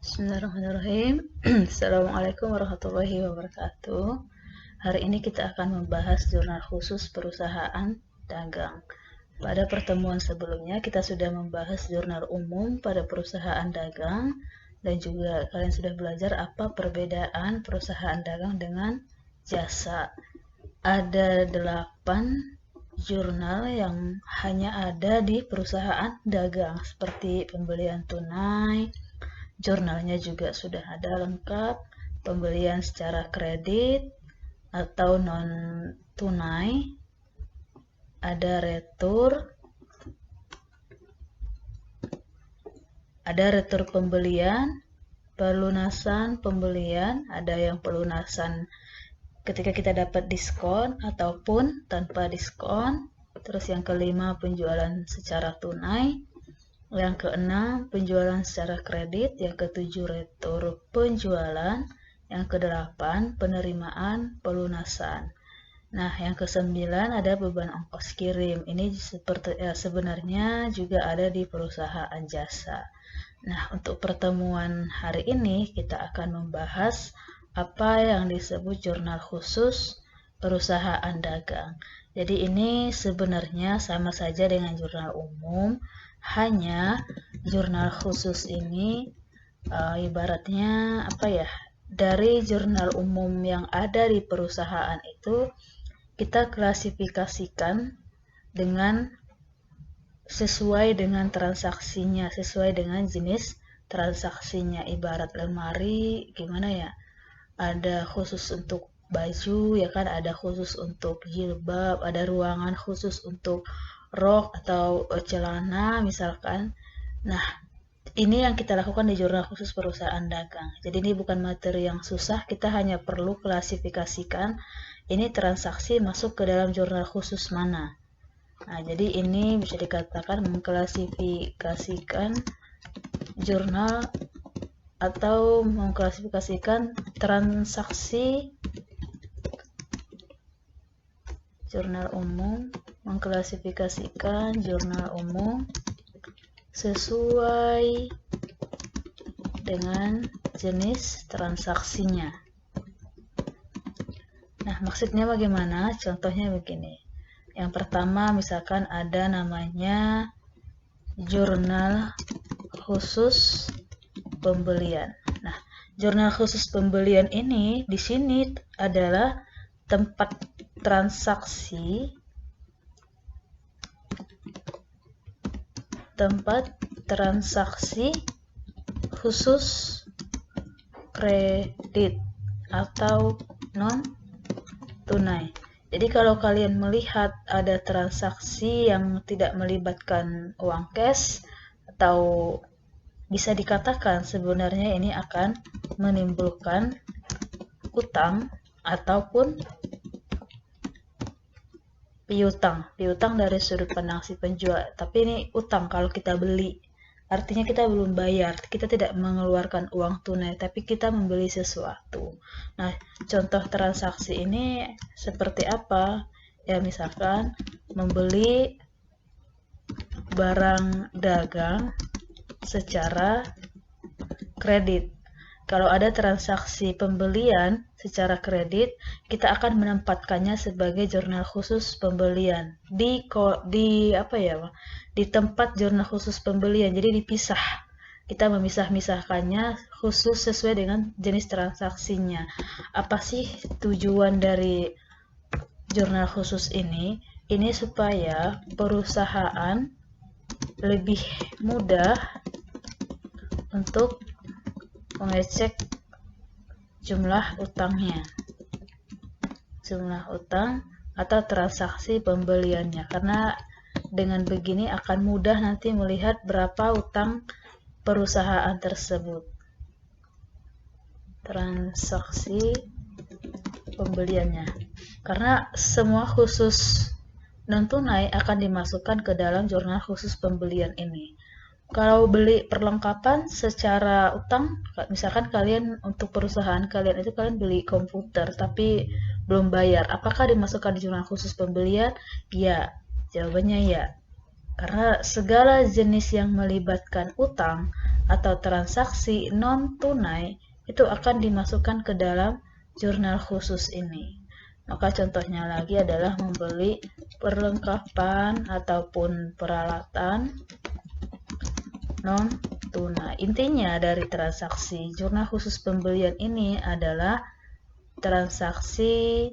Bismillahirrahmanirrahim. Assalamualaikum warahmatullahi wabarakatuh. Hari ini kita akan membahas jurnal khusus perusahaan dagang. Pada pertemuan sebelumnya kita sudah membahas jurnal umum pada perusahaan dagang dan juga kalian sudah belajar apa perbedaan perusahaan dagang dengan jasa. Ada 8 jurnal yang hanya ada di perusahaan dagang seperti pembelian tunai. Jurnalnya juga sudah ada lengkap, pembelian secara kredit atau non tunai, ada retur pembelian, pelunasan pembelian, ada yang pelunasan ketika kita dapat diskon ataupun tanpa diskon. Terus yang kelima, penjualan secara tunai. Yang keenam, penjualan secara kredit. Yang ketujuh, retur penjualan. Yang kedelapan, penerimaan pelunasan. Nah, yang kesembilan ada beban ongkos kirim. Ini sebenarnya juga ada di perusahaan jasa. Nah, untuk pertemuan hari ini kita akan membahas apa yang disebut jurnal khusus perusahaan dagang. Jadi ini sebenarnya sama saja dengan jurnal umum, hanya jurnal khusus ini ibaratnya dari jurnal umum yang ada di perusahaan itu kita klasifikasikan dengan sesuai dengan transaksinya, sesuai dengan jenis transaksinya. Ibarat lemari gimana ya, ada khusus untuk baju ya kan, ada khusus untuk jilbab, ada ruangan khusus untuk rok atau celana misalkan. Nah, ini yang kita lakukan di jurnal khusus perusahaan dagang. Jadi ini bukan materi yang susah, kita hanya perlu klasifikasikan ini transaksi masuk ke dalam jurnal khusus mana. Nah, jadi ini bisa dikatakan mengklasifikasikan jurnal atau mengklasifikasikan transaksi jurnal umum, mengklasifikasikan jurnal umum sesuai dengan jenis transaksinya. Nah, maksudnya bagaimana? Contohnya begini. Yang pertama, misalkan ada namanya jurnal khusus pembelian. Nah, jurnal khusus pembelian ini di sini adalah tempat transaksi khusus kredit atau non tunai. Jadi kalau kalian melihat ada transaksi yang tidak melibatkan uang cash, atau bisa dikatakan sebenarnya ini akan menimbulkan utang ataupun piutang dari sudut pandang si penjual. Tapi ini utang kalau kita beli. Artinya kita belum bayar, kita tidak mengeluarkan uang tunai, tapi kita membeli sesuatu. Nah, contoh transaksi ini seperti apa? Ya, misalkan membeli barang dagang secara kredit. Kalau ada transaksi pembelian secara kredit, kita akan menempatkannya sebagai jurnal khusus pembelian di tempat jurnal khusus pembelian. Jadi dipisah. Kita memisah-misahkannya khusus sesuai dengan jenis transaksinya. Apa sih tujuan dari jurnal khusus ini? Ini supaya perusahaan lebih mudah untuk mengecek jumlah utangnya, jumlah utang atau transaksi pembeliannya, karena dengan begini akan mudah nanti melihat berapa utang perusahaan tersebut. Transaksi pembeliannya, karena semua khusus non tunai akan dimasukkan ke dalam jurnal khusus pembelian ini. Kalau beli perlengkapan secara utang, misalkan kalian untuk perusahaan kalian itu kalian beli komputer tapi belum bayar, apakah dimasukkan di jurnal khusus pembelian? Ya, jawabannya ya. Karena segala jenis yang melibatkan utang atau transaksi non-tunai itu akan dimasukkan ke dalam jurnal khusus ini. Maka contohnya lagi adalah membeli perlengkapan ataupun peralatan non-tunai. Intinya dari transaksi jurnal khusus pembelian ini adalah transaksi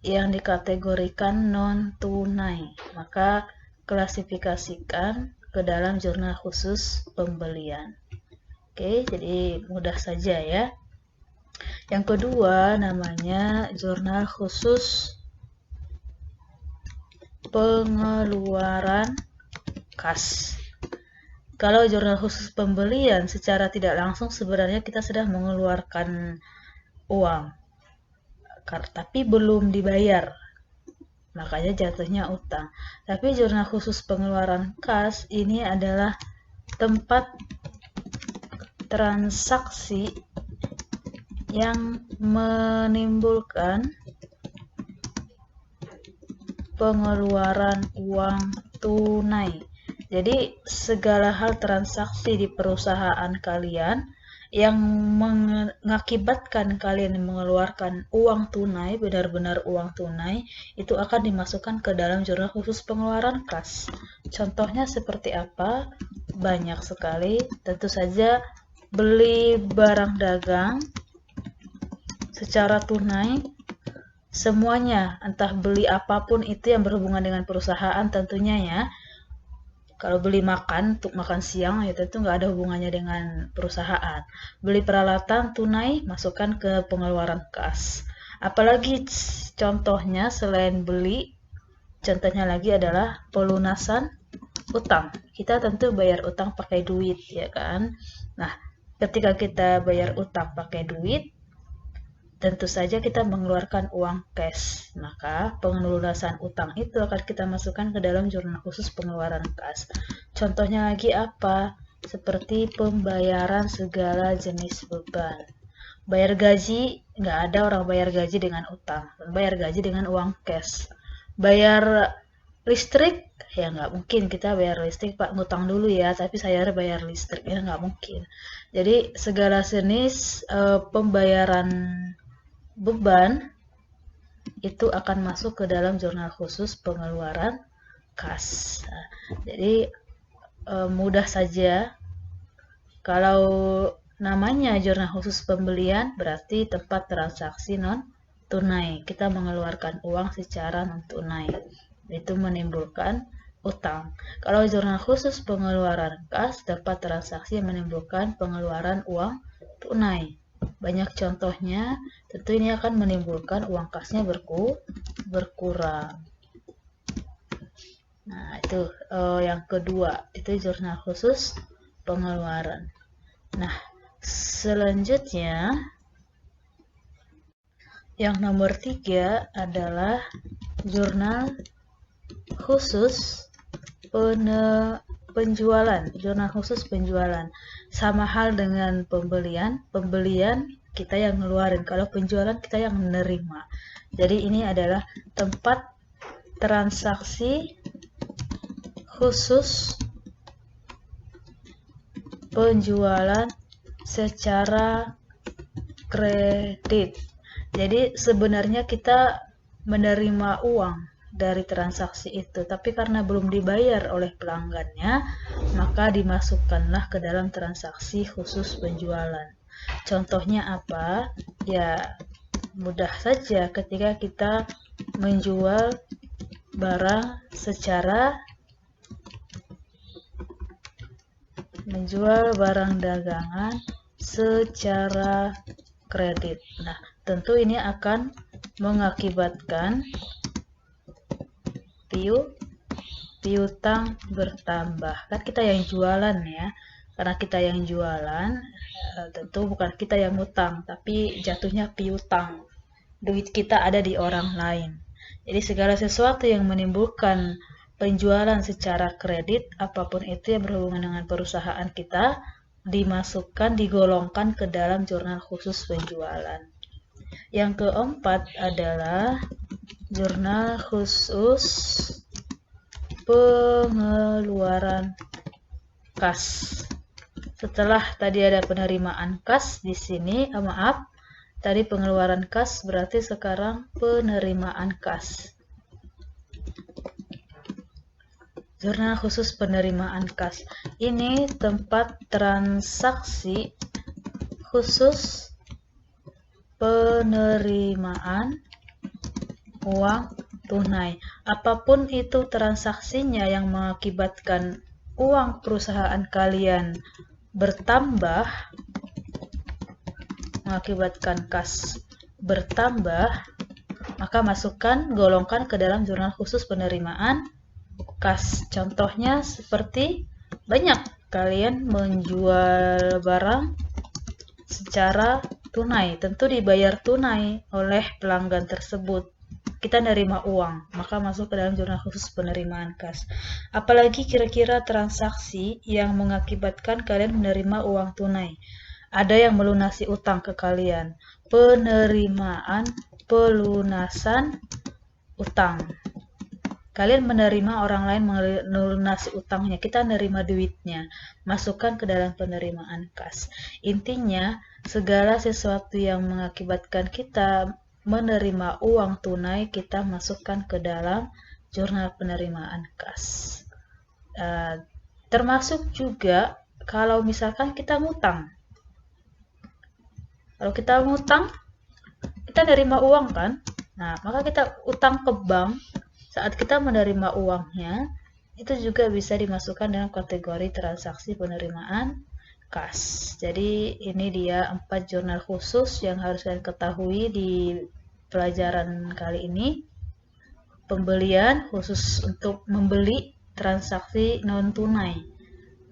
yang dikategorikan non-tunai. Maka klasifikasikan ke dalam jurnal khusus pembelian. Oke, jadi mudah saja ya. Yang kedua namanya jurnal khusus pengeluaran kas. Kalau jurnal khusus pembelian secara tidak langsung sebenarnya kita sudah mengeluarkan uang, tapi belum dibayar. Makanya jatuhnya utang. Tapi jurnal khusus pengeluaran kas ini adalah tempat transaksi yang menimbulkan pengeluaran uang tunai. Jadi segala hal transaksi di perusahaan kalian yang mengakibatkan kalian mengeluarkan uang tunai, benar-benar uang tunai, itu akan dimasukkan ke dalam jurnal khusus pengeluaran kas. Contohnya seperti apa? Banyak sekali. Tentu saja beli barang dagang secara tunai, semuanya, entah beli apapun itu yang berhubungan dengan perusahaan tentunya ya. Kalau beli makan, untuk makan siang, ya tentu nggak ada hubungannya dengan perusahaan. Beli peralatan tunai, masukkan ke pengeluaran kas. Apalagi contohnya selain beli, contohnya lagi adalah pelunasan utang. Kita tentu bayar utang pakai duit, ya kan? Nah, ketika kita bayar utang pakai duit, tentu saja kita mengeluarkan uang cash, maka pelunasan utang itu akan kita masukkan ke dalam jurnal khusus pengeluaran kas. Contohnya lagi apa? Seperti pembayaran segala jenis beban. Bayar gaji, nggak ada orang bayar gaji dengan utang, bayar gaji dengan uang cash. Bayar listrik, ya nggak mungkin kita bayar listrik Pak, ngutang dulu ya, tapi saya bayar listrik, ya nggak mungkin. Jadi segala jenis pembayaran beban itu akan masuk ke dalam jurnal khusus pengeluaran kas. Nah, jadi mudah saja. Kalau namanya jurnal khusus pembelian berarti tempat transaksi non tunai. Kita mengeluarkan uang secara non tunai. Itu menimbulkan utang. Kalau jurnal khusus pengeluaran kas tempat transaksi yang menimbulkan pengeluaran uang tunai. Banyak contohnya, tentu ini akan menimbulkan uang kasnya berkurang. Nah, itu yang kedua, itu jurnal khusus pengeluaran. Nah, selanjutnya, yang nomor 3 adalah jurnal khusus penjualan, jurnal khusus penjualan. Sama hal dengan pembelian kita yang ngeluarin, kalau penjualan kita yang menerima. Jadi ini adalah tempat transaksi khusus penjualan secara kredit. Jadi sebenarnya kita menerima uang dari transaksi itu, tapi karena belum dibayar oleh pelanggannya, maka dimasukkanlah ke dalam transaksi khusus penjualan. Contohnya apa? Ya, mudah saja ketika kita menjual barang dagangan secara kredit. Nah, tentu ini akan mengakibatkan piutang bertambah. Kan kita yang jualan ya. Karena kita yang jualan, tentu bukan kita yang ngutang, tapi jatuhnya piutang. Duit kita ada di orang lain. Jadi segala sesuatu yang menimbulkan penjualan secara kredit, apapun itu yang berhubungan dengan perusahaan kita, digolongkan ke dalam jurnal khusus penjualan. Yang keempat adalah jurnal khusus pengeluaran kas. Setelah tadi ada penerimaan kas di sini, maaf, tadi pengeluaran kas, berarti sekarang penerimaan kas. Jurnal khusus penerimaan kas. Ini tempat transaksi khusus penerimaan uang tunai. Apapun itu transaksinya yang mengakibatkan uang perusahaan kalian bertambah, mengakibatkan kas bertambah, maka masukkan, golongkan ke dalam jurnal khusus penerimaan kas. Contohnya seperti banyak kalian menjual barang secara tunai, tentu dibayar tunai oleh pelanggan tersebut. Kita nerima uang, maka masuk ke dalam jurnal khusus penerimaan kas. Apalagi kira-kira transaksi yang mengakibatkan kalian menerima uang tunai. Ada yang melunasi utang ke kalian. Penerimaan pelunasan utang. Kalian menerima orang lain melunasi utangnya, kita nerima duitnya, masukkan ke dalam penerimaan kas. Intinya, segala sesuatu yang mengakibatkan kita menerima uang tunai, kita masukkan ke dalam jurnal penerimaan kas. Termasuk juga kalau misalkan kita ngutang. Kalau kita ngutang, kita nerima uang kan? Nah, maka kita utang ke bank. Saat kita menerima uangnya, itu juga bisa dimasukkan dalam kategori transaksi penerimaan kas. Jadi ini dia 4 jurnal khusus yang harus kalian ketahui di pelajaran kali ini. Pembelian khusus untuk membeli transaksi non tunai,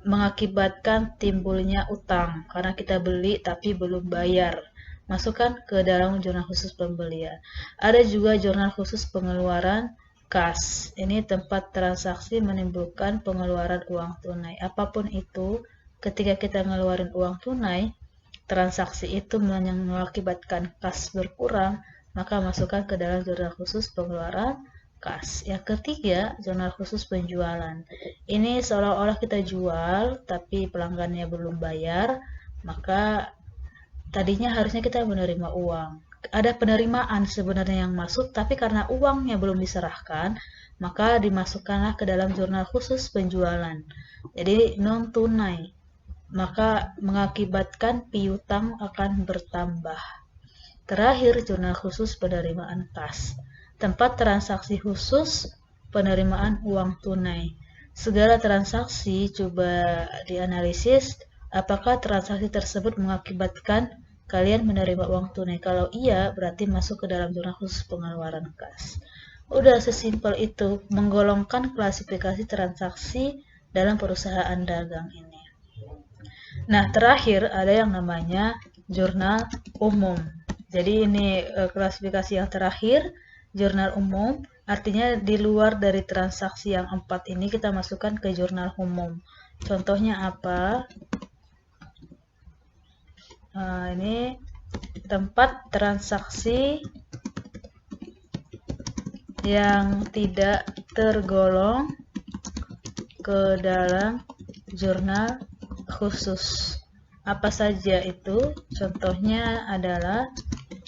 mengakibatkan timbulnya utang karena kita beli tapi belum bayar. Masukkan ke dalam jurnal khusus pembelian. Ada juga jurnal khusus pengeluaran kas. Ini tempat transaksi menimbulkan pengeluaran uang tunai. Apapun itu, ketika kita ngeluarin uang tunai, transaksi itu mengakibatkan kas berkurang, maka masukkan ke dalam jurnal khusus pengeluaran kas. Yang ketiga, jurnal khusus penjualan. Ini seolah-olah kita jual, tapi pelanggannya belum bayar, maka tadinya harusnya kita menerima uang. Ada penerimaan sebenarnya yang masuk, tapi karena uangnya belum diserahkan, maka dimasukkanlah ke dalam jurnal khusus penjualan. Jadi non tunai, maka mengakibatkan piutang akan bertambah. Terakhir, jurnal khusus penerimaan kas. Tempat transaksi khusus penerimaan uang tunai. Segala transaksi coba dianalisis, apakah transaksi tersebut mengakibatkan kalian menerima uang tunai. Kalau iya, berarti masuk ke dalam jurnal khusus pengeluaran kas. Udah sesimpel itu, menggolongkan klasifikasi transaksi dalam perusahaan dagang ini. Nah, terakhir ada yang namanya jurnal umum. Jadi ini klasifikasi yang terakhir, jurnal umum, artinya di luar dari transaksi yang 4 ini kita masukkan ke jurnal umum. Contohnya apa? Ini tempat transaksi yang tidak tergolong ke dalam jurnal khusus. Apa saja itu? Contohnya adalah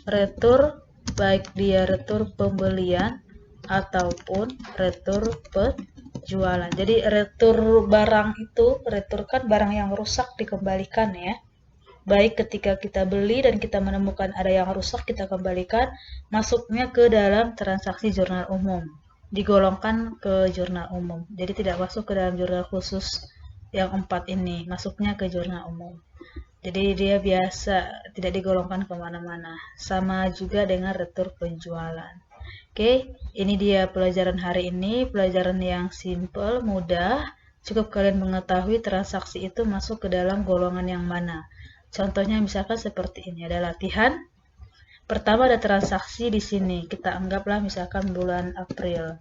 retur, baik dia retur pembelian ataupun retur penjualan. Jadi retur barang itu, retur kan barang yang rusak dikembalikan ya. Baik ketika kita beli dan kita menemukan ada yang rusak, kita kembalikan, masuknya ke dalam transaksi jurnal umum. Digolongkan ke jurnal umum. Jadi tidak masuk ke dalam jurnal khusus yang 4 ini, masuknya ke jurnal umum. Jadi dia biasa tidak digolongkan kemana-mana. Sama juga dengan retur penjualan. Oke, ini dia pelajaran hari ini, pelajaran yang simple, mudah. Cukup kalian mengetahui transaksi itu masuk ke dalam golongan yang mana. Contohnya misalkan seperti ini, ada latihan. Pertama ada transaksi di sini, kita anggaplah misalkan bulan April.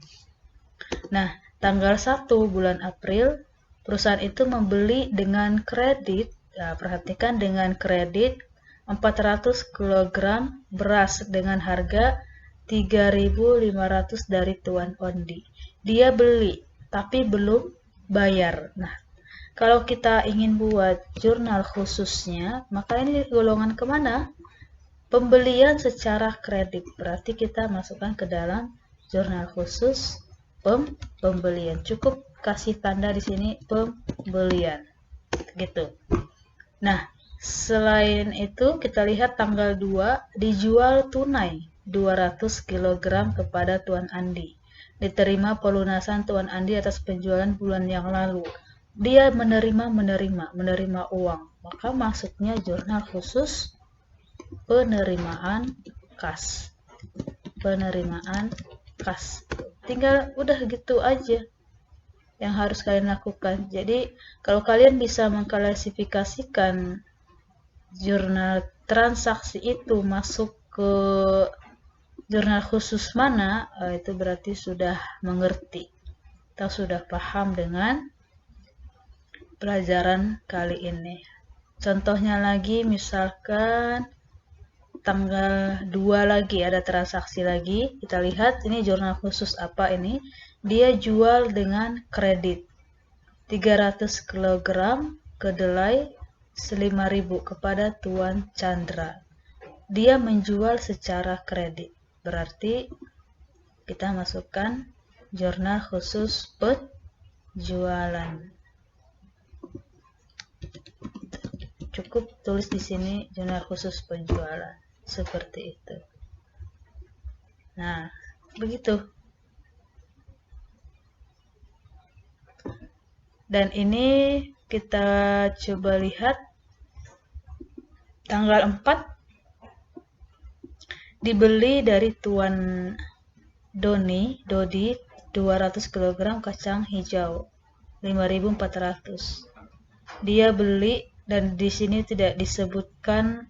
Nah, tanggal 1 bulan April, perusahaan itu membeli dengan kredit, ya, perhatikan dengan kredit 400 kg beras dengan harga 3.500 dari Tuan Ondi. Dia beli, tapi belum bayar. Nah, Kalau kita ingin buat jurnal khususnya, maka ini golongan kemana? Pembelian secara kredit. Berarti kita masukkan ke dalam jurnal khusus pembelian. Cukup kasih tanda di sini pembelian. Gitu. Nah, selain itu kita lihat tanggal 2 dijual tunai 200 kg kepada Tuan Andi. Diterima pelunasan Tuan Andi atas penjualan bulan yang lalu. Dia menerima uang. Maka maksudnya jurnal khusus penerimaan kas. Penerimaan kas. Tinggal udah gitu aja yang harus kalian lakukan. Jadi kalau kalian bisa mengklasifikasikan jurnal transaksi itu masuk ke jurnal khusus mana, itu berarti sudah mengerti atau sudah paham dengan pelajaran kali ini. Contohnya lagi, misalkan tanggal 2 lagi ada transaksi lagi. Kita lihat ini jurnal khusus apa ini. Dia jual dengan kredit 300 kg kedelai 5.000 kepada Tuan Chandra. Dia menjual secara kredit. Berarti kita masukkan jurnal khusus penjualan. Cukup tulis di sini jurnal khusus penjualan. Seperti itu. Nah, begitu. Dan ini kita coba lihat tanggal 4 dibeli dari Tuan Dodi 200 kg kacang hijau 5.400. Dia beli dan di sini tidak disebutkan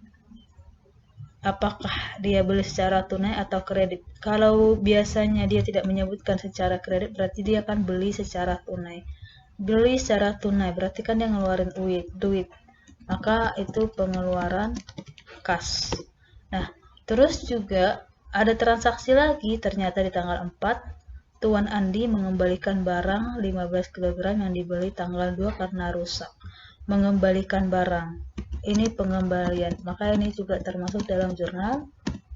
apakah dia beli secara tunai atau kredit. Kalau biasanya dia tidak menyebutkan secara kredit, berarti dia akan beli secara tunai. Beli secara tunai berarti kan dia ngeluarin duit. Maka itu pengeluaran kas. Nah, terus juga ada transaksi lagi, ternyata di tanggal 4 Tuan Andi mengembalikan barang 15 kg yang dibeli tanggal 2 karena rusak. Mengembalikan barang. Ini pengembalian. Maka ini juga termasuk dalam jurnal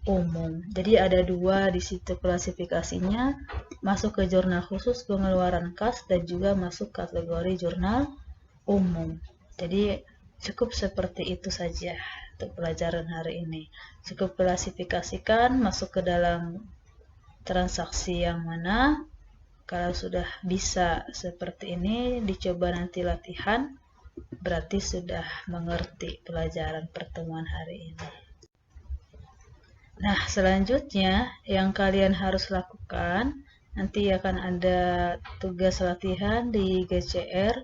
umum. Jadi ada 2 di situ klasifikasinya, masuk ke jurnal khusus pengeluaran kas dan juga masuk kategori jurnal umum. Jadi cukup seperti itu saja untuk pelajaran hari ini. Cukup klasifikasikan masuk ke dalam transaksi yang mana. Kalau sudah bisa seperti ini, dicoba nanti latihan. Berarti sudah mengerti pelajaran pertemuan hari ini. Nah, selanjutnya yang kalian harus lakukan, nanti akan ada tugas latihan di GCR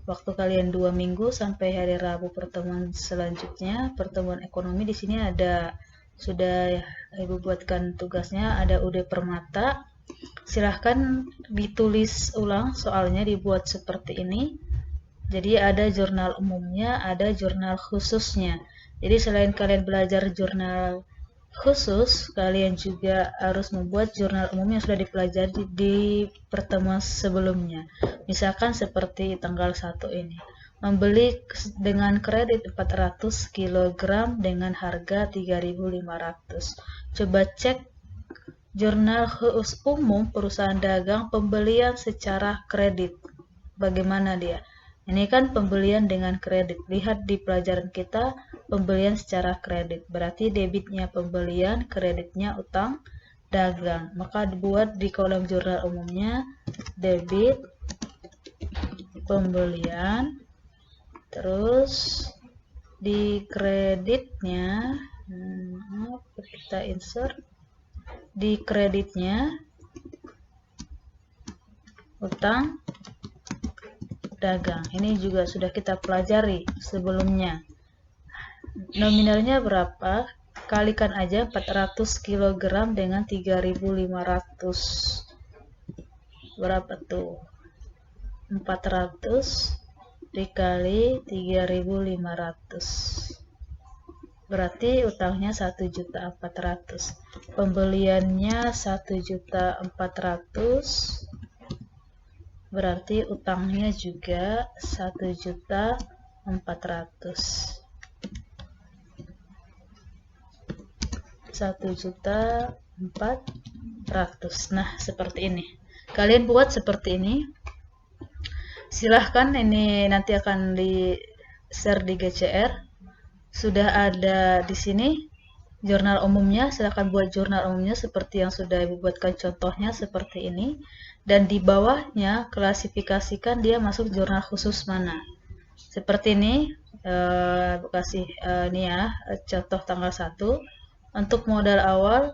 waktu kalian 2 minggu sampai hari Rabu pertemuan selanjutnya. Pertemuan ekonomi di sini ada, sudah Ibu buatkan tugasnya, ada UD Permata. Silahkan ditulis ulang soalnya, dibuat seperti ini. Jadi ada jurnal umumnya, ada jurnal khususnya. Jadi selain kalian belajar jurnal khusus, kalian juga harus membuat jurnal umum yang sudah dipelajari di pertemuan sebelumnya. Misalkan seperti tanggal 1 ini. Membeli dengan kredit 400 kg dengan harga 3.500. Coba cek jurnal khusus umum perusahaan dagang pembelian secara kredit. Bagaimana dia? Ini kan pembelian dengan kredit. Lihat di pelajaran kita, pembelian secara kredit. Berarti debitnya pembelian, kreditnya utang dagang. Maka dibuat di kolom jurnal umumnya, debit pembelian. Terus di kreditnya, kita insert. Di kreditnya, utang dagang. Ini juga sudah kita pelajari sebelumnya. Nominalnya berapa? Kalikan aja 400 kg dengan 3.500. Berapa tuh? 400 dikali 3.500. Berarti utangnya 1.400.000. Pembeliannya 1.400.000. berarti utangnya juga 1.400.000. 1.400.000. Nah, seperti ini. Kalian buat seperti ini. Silahkan, ini nanti akan di share di GCR. Sudah ada di sini jurnal umumnya. Silahkan buat jurnal umumnya seperti yang sudah Ibu buatkan contohnya seperti ini. Dan di bawahnya klasifikasikan dia masuk jurnal khusus mana. Seperti ini, kasih ini ya, contoh tanggal 1. Untuk modal awal,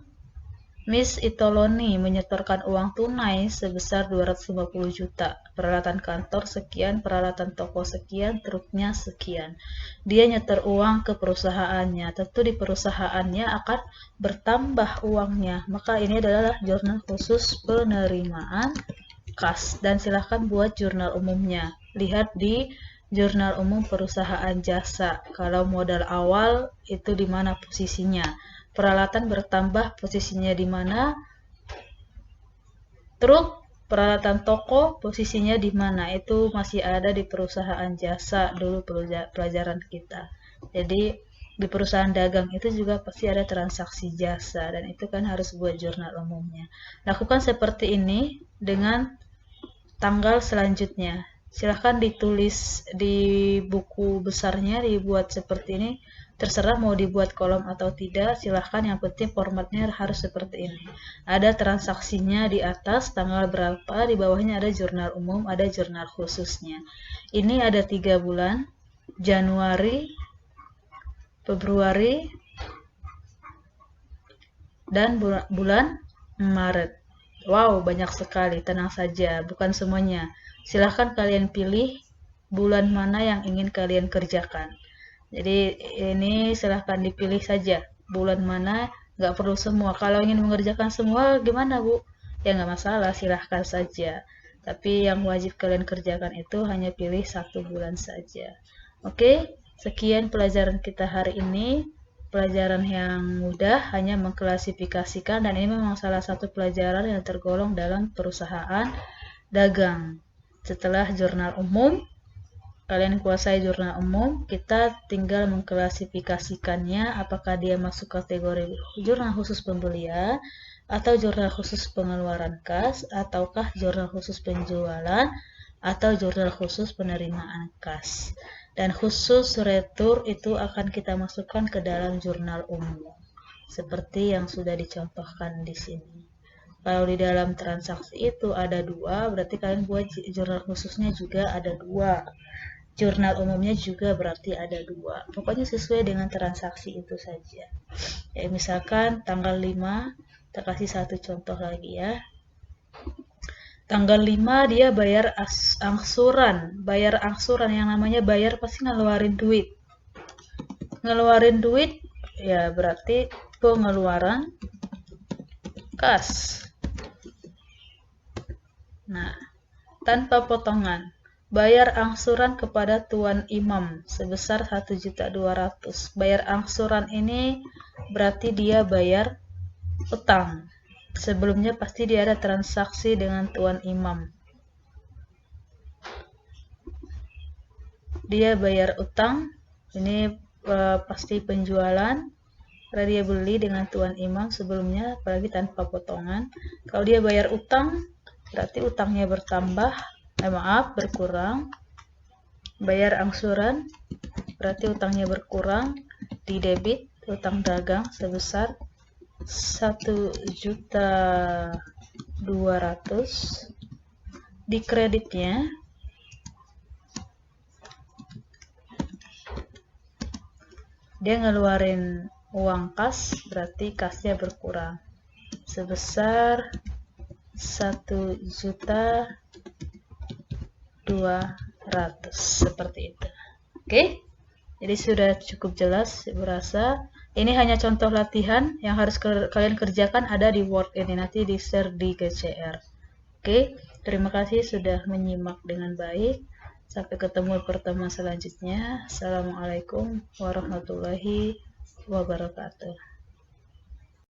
Miss Itoloni menyetorkan uang tunai sebesar 250 juta, peralatan kantor sekian, peralatan toko sekian, truknya sekian. Dia nyetor uang ke perusahaannya, tentu di perusahaannya akan bertambah uangnya, maka ini adalah jurnal khusus penerimaan kas. Dan silahkan buat jurnal umumnya. Lihat di jurnal umum perusahaan jasa, kalau modal awal itu di mana posisinya. Peralatan bertambah posisinya di mana, truk, peralatan toko posisinya di mana, itu masih ada di perusahaan jasa dulu pelajaran kita. Jadi di perusahaan dagang itu juga pasti ada transaksi jasa, dan itu kan harus buat jurnal umumnya. Lakukan seperti ini dengan tanggal selanjutnya. Silahkan ditulis di buku besarnya, dibuat seperti ini. Terserah mau dibuat kolom atau tidak, silahkan, yang penting formatnya harus seperti ini. Ada transaksinya di atas, tanggal berapa, di bawahnya ada jurnal umum, ada jurnal khususnya. Ini ada 3 bulan, Januari, Februari, dan bulan Maret. Wow, banyak sekali, tenang saja, bukan semuanya. Silahkan kalian pilih bulan mana yang ingin kalian kerjakan. Jadi ini silahkan dipilih saja bulan mana, nggak perlu semua. Kalau ingin mengerjakan semua gimana Bu? Ya nggak masalah, silahkan saja. Tapi yang wajib kalian kerjakan itu hanya pilih 1 bulan saja. Oke, sekian pelajaran kita hari ini. Pelajaran yang mudah, hanya mengklasifikasikan, dan ini memang salah satu pelajaran yang tergolong dalam perusahaan dagang. Setelah jurnal umum, kalian kuasai jurnal umum, kita tinggal mengklasifikasikannya apakah dia masuk kategori jurnal khusus pembelian atau jurnal khusus pengeluaran kas, ataukah jurnal khusus penjualan atau jurnal khusus penerimaan kas. Dan khusus retur itu akan kita masukkan ke dalam jurnal umum seperti yang sudah dicontohkan di sini. Kalau di dalam transaksi itu ada 2, berarti kalian buat jurnal khususnya juga ada 2. Jurnal umumnya juga berarti ada 2. Pokoknya sesuai dengan transaksi itu saja. Ya, misalkan tanggal 5, kita kasih satu contoh lagi ya. Tanggal 5 dia bayar angsuran. Bayar angsuran, yang namanya bayar pasti ngeluarin duit. Ngeluarin duit ya berarti pengeluaran kas. Nah, tanpa potongan. Bayar angsuran kepada Tuan Imam sebesar 1.200.000. Bayar angsuran ini berarti dia bayar utang. Sebelumnya pasti dia ada transaksi dengan Tuan Imam. Dia bayar utang, ini pasti penjualan. Karena dia beli dengan Tuan Imam sebelumnya, apalagi tanpa potongan. Kalau dia bayar utang, berarti utangnya bertambah. Berkurang. Bayar angsuran berarti utangnya berkurang, di debit utang dagang sebesar 1.200.000, di kreditnya dia ngeluarin uang kas, berarti kasnya berkurang sebesar 1.200.000, seperti itu. Oke, jadi sudah cukup jelas, berasa. Ini hanya contoh latihan yang harus kalian kerjakan, ada di Word ini, nanti di share di GCR. Oke, terima kasih sudah menyimak dengan baik. Sampai ketemu pertemuan selanjutnya. Assalamualaikum warahmatullahi wabarakatuh.